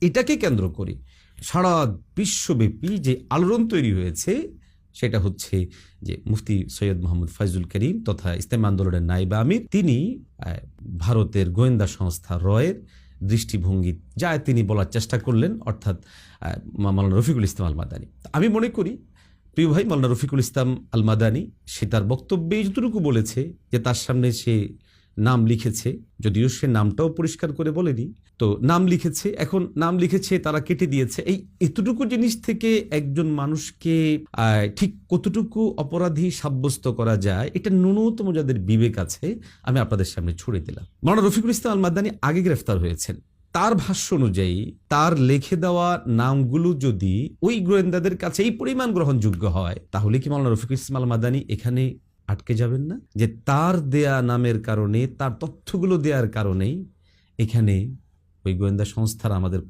এটাকে কেন্দ্র করে সারা বিশ্বব্যাপী যে আলোড়ন তৈরি হয়েছে সেটা হচ্ছে যে মুফতি সৈয়দ মোহাম্মদ ফয়জুল করিম তথা ইসলামী আন্দোলনের নায়েবে আমির, তিনি ভারতের গোয়েন্দা সংস্থা রয়ের দৃষ্টিভঙ্গি যা তিনি বলার চেষ্টা করলেন, অর্থাৎ মাওলানা রফিকুল ইসলাম আল মাদানী। আমি মনে করি প্রিয় ভাই মাওলানা রফিকুল ইসলাম আল মাদানী সে তার বক্তব্যে যতটুকু বলেছে যে তার সামনে সে নাম লিখেছে, যদিও সে নামটাও পরিষ্কার করে বলেনি, তো নাম লিখেছে, এখন নাম লিখেছে তারা কেটে দিয়েছে। এই এতটুকু জিনিস থেকে একজন মানুষকে ঠিক কতটুকু অপরাধী সাব্যস্ত করা যায়, এটা ন্যূনতম যাদের বিবেক আছে আমি আপনাদের সামনে ছুড়ে দিলাম। মাওলানা রফিকুল ইসলাম আল মাদানী আগে গ্রেফতার হয়েছেন, তার ভাষ্য অনুযায়ী তার লিখে দেওয়া নামগুলো যদি ওই গোয়েন্দাদের কাছে এই পরিমাণ গ্রহণযোগ্য হয়, তাহলে কি মাওলানা রফিকুল ইসলাম আল মাদানী এখানে আটকে যাবেন না? যে তার দেয়া নামের কারণে, তার তথ্যগুলো দেওয়ার কারণেই এখানে ওই গোয়েন্দা সংস্থার আমাদের